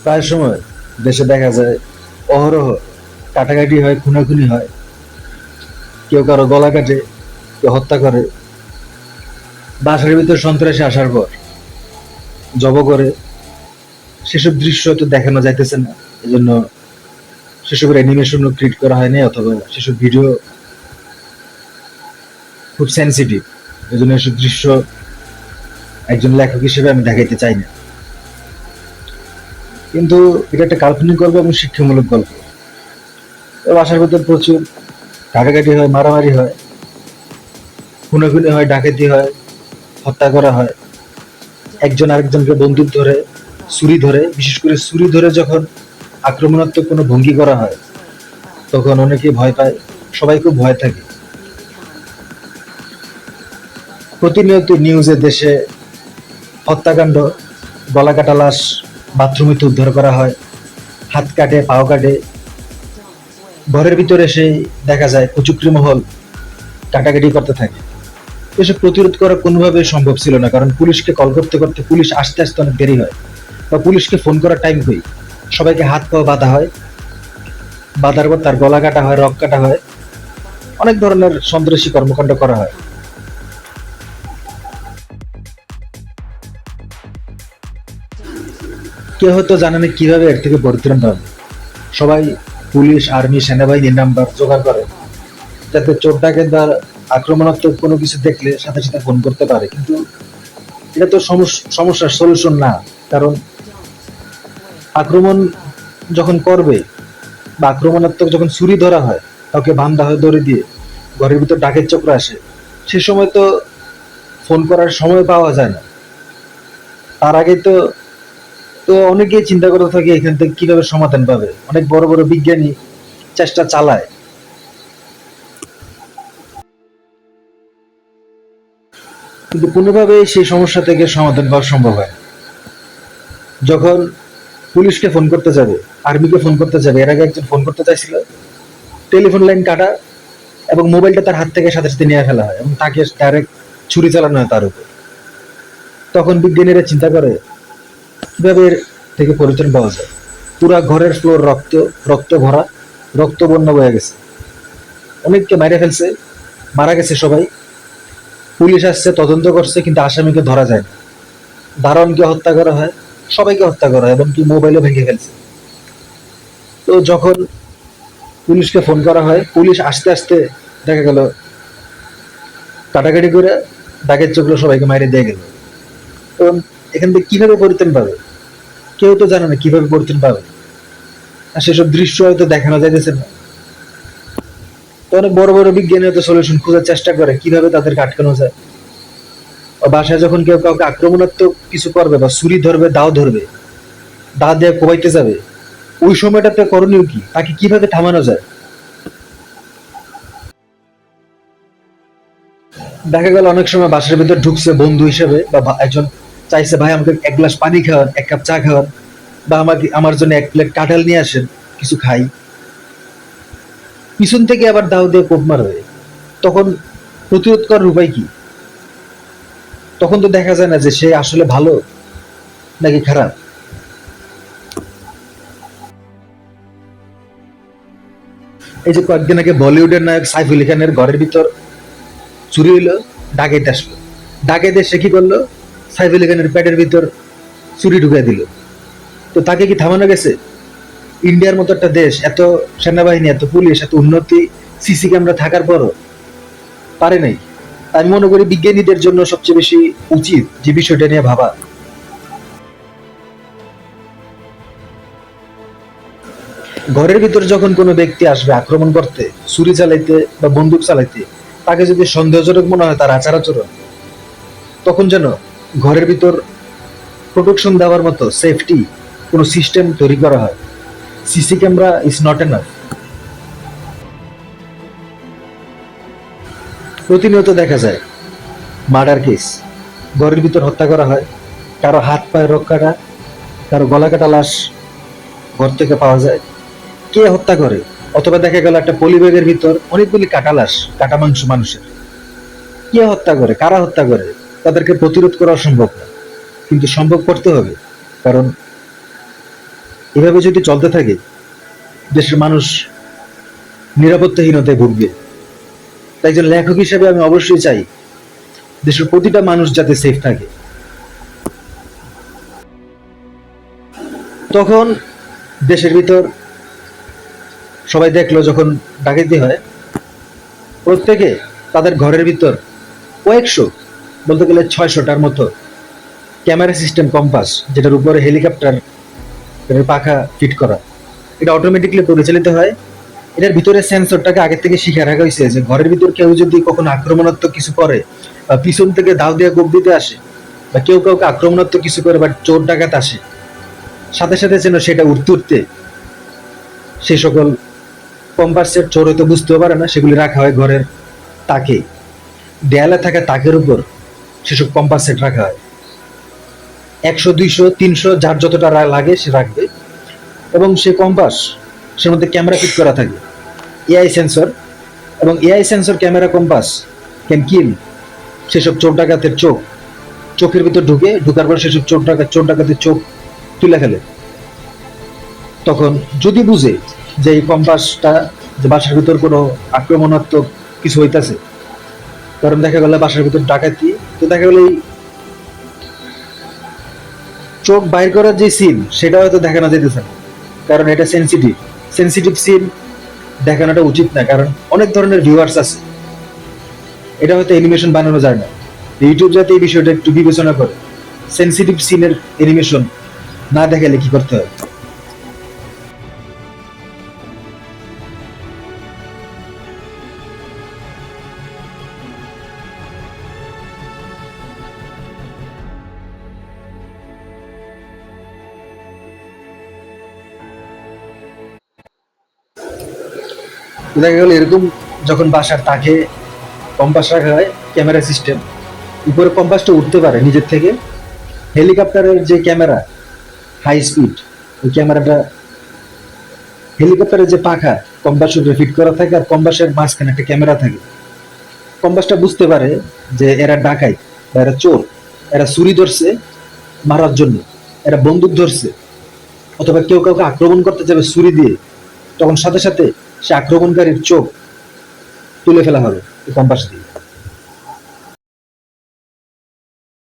প্রায় সময় দেশে দেখা যায় অহরহ কাটাকাটি হয়, খুনাখুনি হয়, কেউ কারো গলা কাটে, কেউ হত্যা করে। বাসার ভিতর সন্ত্রাসী আসার পর জব করে, সেসব দৃশ্য তো দেখানো যাইতেছে না। এজন্য সেসবের অ্যানিমেশন ক্রিয়েট করা হয়নি, অথবা সেসব ভিডিও খুব সেন্সিটিভ, এজন্য এসব দৃশ্য একজন লেখক হিসেবে আমি দেখাইতে চাই না। কিন্তু এটা একটা কাল্পনিক গল্প এবং শিক্ষামূলক গল্প। বাসার ভিতর প্রচুর কাটাকাটি হয়, মারামারি হয়, খুনাখুনি হয়, ডাকাতি হয়, হত্যা করা হয়। একজন আরেকজনকে বন্দুক ধরে, ছুরি ধরে, বিশেষ করে ছুরি ধরে যখন আক্রমণাত্মক কোনো ভঙ্গি করা হয়, তখন অনেকে ভয় পায়, সবাই খুব ভয় থাকে। প্রতিনিয়ত নিউজে দেশে হত্যাকাণ্ড, গলা কাটা লাশ বাথরুমে উদ্ধার করা হয়, হাত কাটে, পাও কাটে, ঘরের ভিতরে সেই দেখা যায় কুচুকরি মহল কাটাকাটি করতে থাকে। এসব প্রতিরোধ করা কোনোভাবেই সম্ভব ছিল না, কারণ পুলিশকে কল করতে করতে পুলিশ আসতে আসতে অনেক দেরি হয়, বা পুলিশকে ফোন করার টাইম হই, সবাইকে হাত পাও বাঁধা হয়, বাঁধার পর তার গলা কাটা হয়, রক কাটা হয়, অনেক ধরনের সন্ত্রাসী কর্মকাণ্ড করা হয়। কেউ হয়তো জানে না কিভাবে এর থেকে পরিত্রাণ পাবে। সবাই পুলিশ, আর্মি, সেনাবাহিনীর নাম্বার জোগাড় করে, যাতে চোর ডাকাত বা আক্রমণাত্মক কোনো কিছু দেখলে সাথে সাথে ফোন করতে পারে। কিন্তু এটা তো সমস্যার সলিউশন না, কারণ আক্রমণ যখন করবে বা আক্রমণাত্মক যখন ছুরি ধরা হয়, কাউকে বান্ধা হয় দড়ি দিয়ে, ঘরের ভিতর ডাকের চক্র আসে, সে সময় তো ফোন করার সময় পাওয়া যায় না। তার আগে তো তো অনেকেই চিন্তা করতে থাকে এখান থেকে কিভাবে সমাধান পাবে। অনেক বড় বড় বিজ্ঞানী চেষ্টা চালায়, কিন্তু কোনোভাবেই সেই সমস্যা থেকে সমাধান পাওয়া সম্ভব হয় না। যখন পুলিশকে ফোন করতে যাবে, আর্মিকে ফোন করতে যাবে, এর আগে একজন ফোন করতে চাইছিল, টেলিফোন লাইন কাটা এবং মোবাইলটা তার হাত থেকে সাথে সাথে নিয়ে ফেলা হয় এবং তাকে ডাইরেক্ট ছুরি চালানো হয় তার উপর। তখন বিজ্ঞানীরা চিন্তা করে কিভাবে এর থেকে পরিত্রাণ পাওয়া যায়। পুরা ঘরের ফ্লোর রক্ত, রক্ত ভরা, রক্ত বন্যা বয়ে গেছে, অনেককে মাইরে ফেলছে, মারা গেছে সবাই। পুলিশ আসছে, তদন্ত করছে, কিন্তু আসামিকে ধরা যায় না। দারোয়ানকে হত্যা করা হয়, সবাইকে হত্যা করা হয়, এবং কি মোবাইলও ভেঙে ফেলছে। তো যখন পুলিশকে ফোন করা হয়, পুলিশ আসতে আসতে দেখা গেল কাটাকাটি করে ডাকের চোখলো সবাইকে মাইরে দিয়ে গেল। এবং এখান থেকে কিভাবে পরিত্রাণ পাবে, কেউ তো জানে না কিভাবে পরিত্রাণ পাবে। আর সেসব দৃশ্য হয়তো দেখানো যাইতেছে না। তো অনেক বড় বড় বিজ্ঞানী হয়তো সলিউশন খোঁজার চেষ্টা করে কিভাবে তাদেরকে আটকানো যায়। বা বাসায় যখন কেউ কাউকে আক্রমণাত্মক কিছু করবে বা ছুরি ধরবে, দাও ধরবে, দা দিয়ে কোবাইতে যাবে, ওই সময়টাতে করণীয় কি, তাকে কিভাবে থামানো যায়। দেখা গেল অনেক সময় বাসার ভিতর ঢুকছে বন্ধু হিসেবে, বা একজন চাইছে ভাই আমাকে এক গ্লাস পানি খাওয়ান, এক কাপ চা খাওয়ান, বা আমাকে আমার জন্য এক প্লেট কাঁঠাল নিয়ে আসেন, কিছু খাই। পিছন থেকে আবার দাও দিয়ে কোপ মারবে। তখন প্রতিরোধ করার উপায় কি? তখন তো দেখা যায় না যে সে আসলে ভালো নাকি খারাপ। এই যে কয়েকদিন আগে বলিউডের নায়ক সাইফ আলী খানের ঘরের ভিতর চুরি হইলো, ডাকাইত আসলো, ডাকাইত এসে কি করলো, সাইফ আলী খানের পেটের ভিতর চুরি ঢুকিয়ে দিল। তো তাকে কি থামানো গেছে? ইন্ডিয়ার মতো একটা দেশ, এত সেনাবাহিনী, এত পুলিশ, এত উন্নতি, সিসি ক্যামেরা থাকার পরও পারে নাই। আমি মনে করি বিজ্ঞানীদের জন্য সবচেয়ে বেশি উচিত যে বিষয়টা নিয়ে ভাবা। ঘরের ভিতর যখন কোনো ব্যক্তি আসবে আক্রমণ করতে, ছুরি চালাইতে বা বন্দুক চালাইতে, তাকে যদি সন্দেহজনক মনে হয় তার আচার আচরণ, তখন যেন ঘরের ভিতর প্রোটেকশন দেওয়ার মতো সেফটি কোনো সিস্টেম তৈরি করা হয়। CC camera is not enough. প্রতিনিয়ত দেখা যায় মার্ডার কেস, ঘরের ভিতর হত্যা করা হয়, কারো হাত পায়ে রক কাটা, কারো গলা কাটা লাশ ঘর থেকে পাওয়া যায়। কে হত্যা করে? অথবা দেখা গেল একটা পলিব্যাগের ভিতর অনেকগুলি কাটা লাশ, কাটা মাংস মানুষের। কে হত্যা করে, কারা হত্যা করে? তাদেরকে প্রতিরোধ করা অসম্ভব না, কিন্তু সম্ভব করতে হবে। কারণ এভাবে যদি চলতে থাকে দেশের মানুষ নিরাপত্তাহীনতায় ভুগবে। তাই একজন লেখক হিসেবে আমি অবশ্যই চাই দেশের প্রতিটা মানুষ যাতে সেফ থাকে। তখন দেশের ভিতর সবাই দেখলো যখন ডাকাতি হয়, প্রত্যেকে তাদের ঘরের ভিতর কয়েকশো, বলতে গেলে 600টার মতো ক্যামেরা সিস্টেম কম্পাস, যেটার উপরে হেলিকপ্টার পাখা ফিট করা, এটা অটোমেটিকলি পরিচালিত হয়। এটার ভিতরে সেন্সরটাকে আগে থেকে শিখে রাখা হয়েছে যে ঘরের ভিতর কেউ যদি কখনো আক্রমণাত্মক কিছু করে বা পিছন থেকে দাও দিয়ে কোপ দিতে আসে বা কেউ কাউকে আক্রমণাত্মক কিছু করে বা চোর ডাকাত আসে, সাথে সাথে যেন সেটা উঠতে উঠতে সেই সকল কম্পাসের চোর হয়তো বুঝতেও পারে না, সেগুলি রাখা হয় ঘরের তাকে, দেয়ালে থাকা তাকের উপর সেসব কম্পাস সেট রাখা হয়। 100, 200, 300 যার যতটা লাগে সে রাখবে। এবং সে কম্পাস সের মধ্যে ক্যামেরা ফিট করা থাকে, এআই সেন্সর, এবং AI sensor camera compass can কিল সেসব চোর ডাকাতের চোখের ভিতর ঢুকার পর সেসব চোর ডাকাতের চোখ তুলে ফেলে। তখন যদি বুঝে যে এই কম্পাসটা যে বাসার ভিতর কোনো আক্রমণাত্মক কিছু হইতাছে, কারণ দেখা গেল বাসার ভিতর ডাকাতি, তো দেখা গেল এই চোখ বাইর করার যে সিন সেটা হয়তো দেখানো যেতেছে না, কারণ এটা সেন্সিটিভ সিন দেখানোটা উচিত না, কারণ অনেক ধরনের ভিউয়ার্স আছে, এটা হয়তো অ্যানিমেশন বানানো যায় না। ইউটিউব যাতে এই বিষয়টা একটু বিবেচনা করে সেন্সিটিভ সিনের অ্যানিমেশন না দেখালে কি করতে হয়। দেখা গেল এরকম যখন বাসার তাকে কম্পাস রাখা হয় ক্যামেরা সিস্টেম, উপরে কম্পাসটা উঠতে পারে নিজের থেকে, হেলিকপ্টারের যে ক্যামেরা হাই স্পিড, ওই ক্যামেরাটা হেলিকপ্টারের যে পাখা কম্পাস উপরে ফিট করা থাকে আর কম্পাসের মাঝখানে একটা ক্যামেরা থাকে, কম্পাসটা বুঝতে পারে যে এরা ডাকাই বা এরা চোর, এরা ছুরি ধরছে মারার জন্য, এরা বন্দুক ধরছে, অথবা কেউ কাউকে আক্রমণ করতে যাবে ছুরি দিয়ে, তখন সাথে সাথে সে আক্রমণকারীর চোখ তুলে ফেলা হবে কম্পাস দিয়ে।